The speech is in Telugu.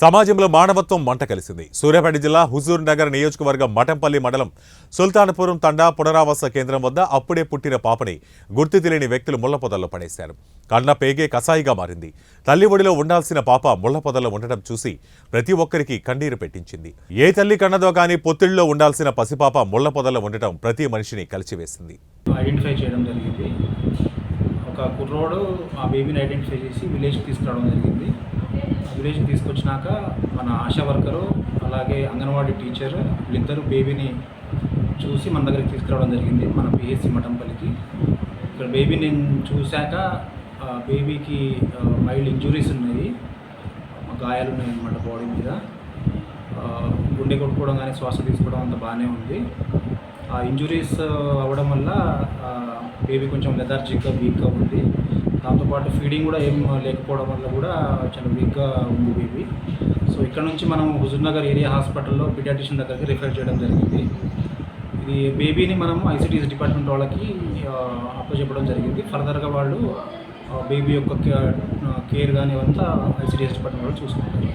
సమాజంలో మానవత్వం మంట కలిసింది. సూర్యాపేట జిల్లా హుజూర్ నగర్ నియోజకవర్గం మఠంపల్లి మండలం సుల్తానపురం తండా పునరావాస కేంద్రం వద్ద అప్పుడే పుట్టిన పాపని గుర్తు తెలియని వ్యక్తులు ముళ్లపొదల్లో పడేశారు. కన్న పేగే కసాయిగా మారింది. తల్లి ఒడిలో ఉండాల్సిన పాప ముళ్లపొదల్లో ఉండటం చూసి ప్రతి ఒక్కరికి కన్నీరు పెట్టించింది. ఏ తల్లి కన్నదో కానీ పొత్తిళ్లలో ఉండాల్సిన పసిపాప ముళ్లపొదల్లో ఉండటం ప్రతి మనిషిని కలిచివేసింది. ఐడెంటిఫై చేయడం జరిగింది. ఒక కుర్రోడు ఆ బేబీని ఐడెంటిఫై చేసి విలేజ్కి తీసుకురావడం జరిగింది. విలేజ్కి తీసుకొచ్చినాక మన ఆశా వర్కరు అలాగే అంగన్వాడీ టీచర్ వీళ్ళిద్దరూ బేబీని చూసి మన దగ్గరికి తీసుకురావడం జరిగింది, మన పిహెచ్సి మఠంపల్లికి. ఇక్కడ బేబీని చూశాక బేబీకి మైల్డ్ ఇంజురీస్ ఉన్నాయి, గాయాలు ఉన్నాయి అన్నమాట బాడీ మీద. గుండె కొట్టుకోవడం కానీ శ్వాస తీసుకోవడం అంత బాగానే ఉంది. ఆ ఇంజురీస్ అవ్వడం వల్ల బేబీ కొంచెం లెథార్జిక్గా వీక్గా ఉంది. దాంతోపాటు ఫీడింగ్ కూడా ఏం లేకపోవడం వల్ల కూడా చాలా వీక్గా ఉంది బేబీ. సో ఇక్కడ నుంచి మనం హుజూర్ నగర్ ఏరియా హాస్పిటల్లో పీడియాట్రిషియన్ దగ్గరికి రిఫర్ చేయడం జరిగింది. ఇది బేబీని మనం ఐసిడిఎస్ డిపార్ట్మెంట్ వాళ్ళకి అప్పచెప్పడం జరిగింది. ఫర్దర్గా వాళ్ళు బేబీ యొక్క కేర్ కానీ అంతా ఐసిడిఎస్ డిపార్ట్మెంట్ వాళ్ళు చూసుకుంటారు.